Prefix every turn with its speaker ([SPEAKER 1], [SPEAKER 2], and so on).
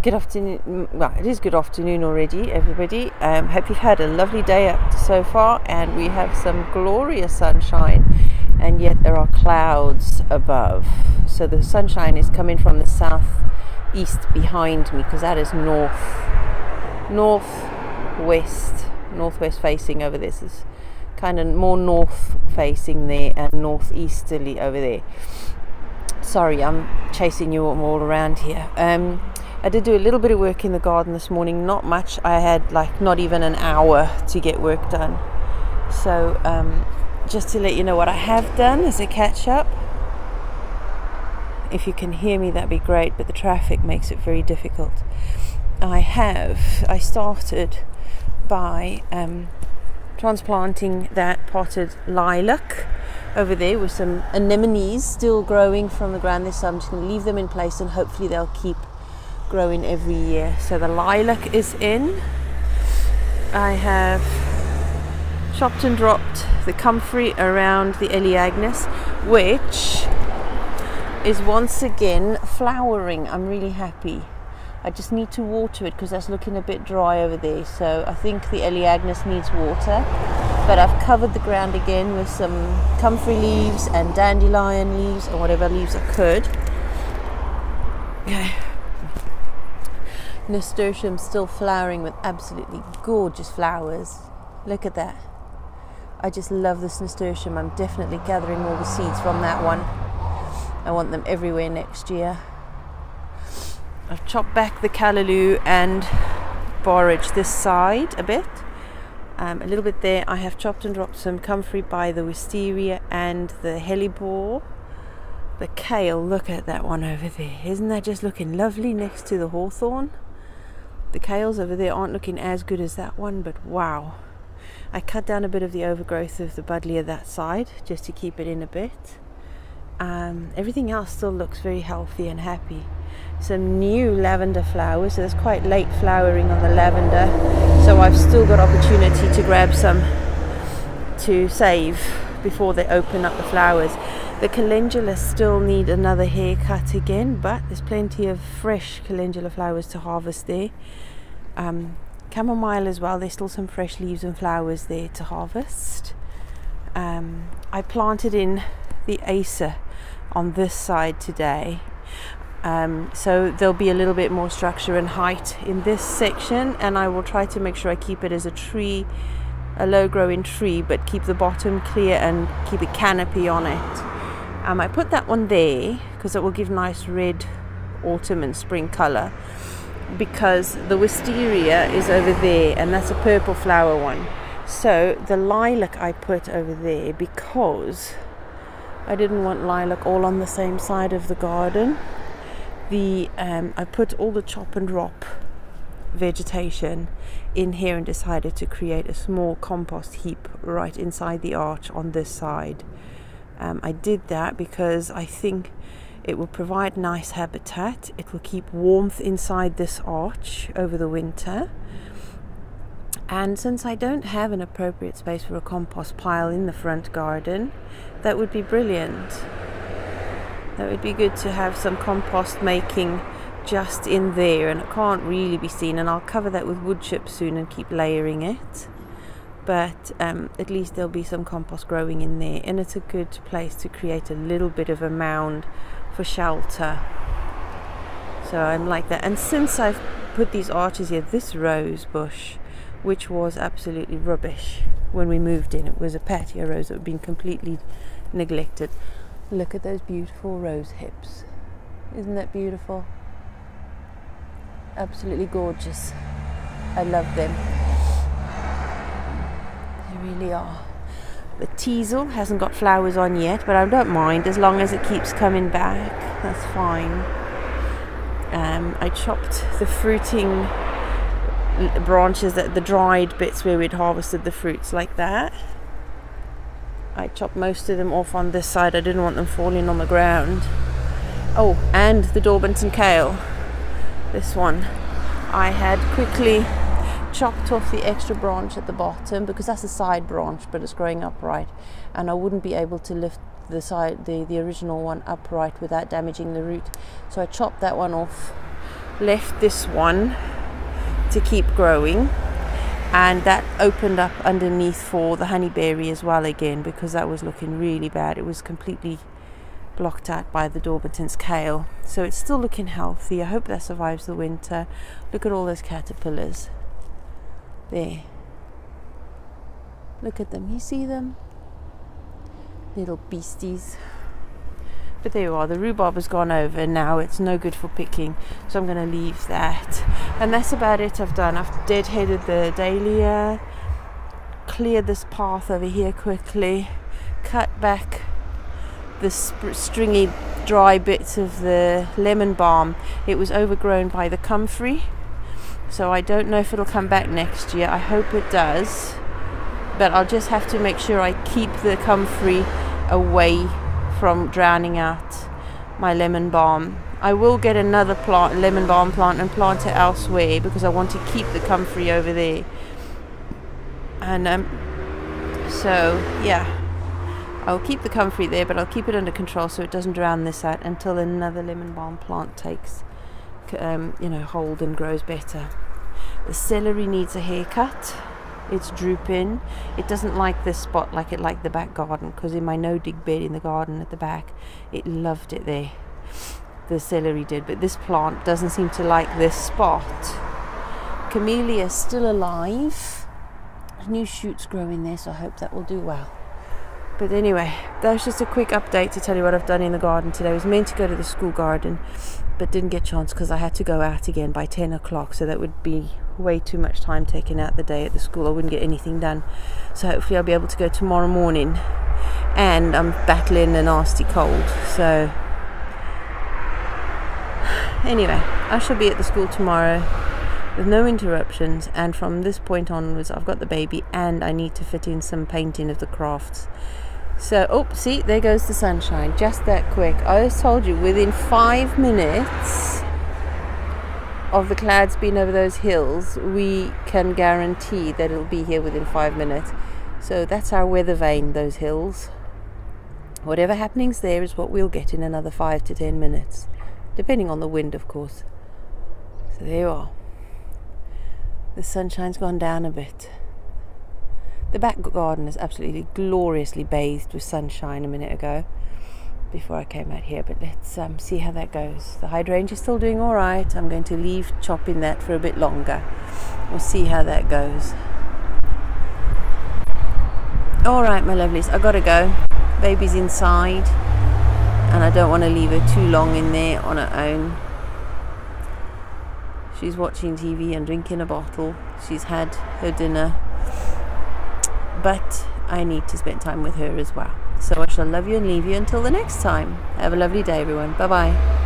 [SPEAKER 1] Good afternoon. Well, it is good afternoon already, everybody. Hope you've had a lovely day up so far, and we have some glorious sunshine, and yet there are clouds above. So the sunshine is coming from the southeast behind me, because that is northwest facing over this. Is kind of more north facing there and northeasterly over there. Sorry, I'm chasing you all around here. I did do a little bit of work in the garden this morning, not much. I had not even an hour to get work done. So just to let you know what I have done as a catch up. If you can hear me, that'd be great, but the traffic makes it very difficult. I started by transplanting that potted lilac over there with some anemones still growing from the ground this. So I'm just going to leave them in place and hopefully they'll keep growing every year. So the lilac is in. I have chopped and dropped the comfrey around the Eleagnus, which is once again flowering. I'm really happy. I just need to water it because that's looking a bit dry over there. So I think the Eleagnus needs water. But I've covered the ground again with some comfrey leaves and dandelion leaves, or whatever leaves I could. Okay. Nasturtium still flowering with absolutely gorgeous flowers. Look at that. I just love this nasturtium. I'm definitely gathering all the seeds from that one. I want them everywhere next year. I've chopped back the callaloo and borage this side a bit. A little bit there. I have chopped and dropped some comfrey by the wisteria and the hellebore. The kale, look at that one over there. Isn't that just looking lovely next to the hawthorn? The kales over there aren't looking as good as that one, but wow. I cut down a bit of the overgrowth of the buddleia that side just to keep it in a bit. Everything else still looks very healthy and happy. Some new lavender flowers, so there's quite late flowering on the lavender, so I've still got opportunity to grab some to save before they open up the flowers. The calendula still need another haircut again, but there's plenty of fresh calendula flowers to harvest there. Chamomile as well, there's still some fresh leaves and flowers there to harvest. I planted in the Acer on this side today, so there'll be a little bit more structure and height in this section, and I will try to make sure I keep it as a tree, a low growing tree, but keep the bottom clear and keep a canopy on it. I put that one there because it will give nice red autumn and spring colour, because the wisteria is over there and that's a purple flower one. So the lilac I put over there because I didn't want lilac all on the same side of the garden. I put all the chop and drop vegetation in here and decided to create a small compost heap right inside the arch on this side. I did that because I think it will provide nice habitat. It will keep warmth inside this arch over the winter. And since I don't have an appropriate space for a compost pile in the front garden, that would be brilliant. That would be good to have some compost making just in there, and it can't really be seen, and I'll cover that with wood chips soon and keep layering it. But at least there'll be some compost growing in there, and it's a good place to create a little bit of a mound for shelter. So I'm like that. And since I've put these arches here, this rose bush, which was absolutely rubbish when we moved in, it was a patio rose that had been completely neglected. Look at those beautiful rose hips. Isn't that beautiful? Absolutely gorgeous. I love them. They really are. The teasel hasn't got flowers on yet, but I don't mind as long as it keeps coming back. That's fine. I chopped the fruiting branches, that the dried bits where we'd harvested the fruits like that. I chopped most of them off on this side. I didn't want them falling on the ground. Oh, and the Dorbenton kale. This one. I had quickly chopped off the extra branch at the bottom because that's a side branch, but it's growing upright, and I wouldn't be able to lift the original one upright without damaging the root. So I chopped that one off left this one to keep growing, and that opened up underneath for the honeyberry as well again, because that was looking really bad. It was completely blocked out by the Daubenton's kale. So it's still looking healthy. I hope that survives the winter. Look at all those caterpillars there. Look at them. You see them? Little beasties. But there you are. The rhubarb has gone over now. It's no good for picking, so I'm going to leave that. And that's about it. I've deadheaded the dahlia, cleared this path over here quickly, cut back the stringy dry bits of the lemon balm. It was overgrown by the comfrey, so I don't know if it'll come back next year. I hope it does, but I'll just have to make sure I keep the comfrey away from drowning out my lemon balm. I will get another lemon balm plant and plant it elsewhere, because I want to keep the comfrey over there. And so yeah, I'll keep the comfrey there, but I'll keep it under control so it doesn't drown this out until another lemon balm plant takes hold and grows better. The celery needs a haircut. It's drooping. It doesn't like this spot like it liked the back garden, because in my no-dig bed in the garden at the back, it loved it there. The celery did, but this plant doesn't seem to like this spot. Camellia is still alive. New shoots growing there, so I hope that will do well. But anyway, that was just a quick update to tell you what I've done in the garden today. I was meant to go to the school garden, but didn't get a chance because I had to go out again by 10 o'clock. So that would be way too much time taken out the day at the school. I wouldn't get anything done. So hopefully I'll be able to go tomorrow morning. And I'm battling a nasty cold. So anyway, I shall be at the school tomorrow with no interruptions. And from this point onwards, I've got the baby and I need to fit in some painting of the crafts. So, see, there goes the sunshine, just that quick. I always told you, within 5 minutes of the clouds being over those hills, we can guarantee that it'll be here within 5 minutes. So that's our weather vane, those hills. Whatever happening's there is what we'll get in another 5 to 10 minutes, depending on the wind, of course. So there you are. The sunshine's gone down a bit. The back garden is absolutely gloriously bathed with sunshine a minute ago before I came out here, but let's see how that goes. The hydrangea is still doing all right. I'm going to leave chopping that for a bit longer. We'll see how that goes. All right, my lovelies, I gotta go. Baby's inside and I don't want to leave her too long in there on her own. She's watching TV and drinking a bottle. She's had her dinner, but I need to spend time with her as well. So I shall love you and leave you until the next time. Have a lovely day, everyone. Bye bye.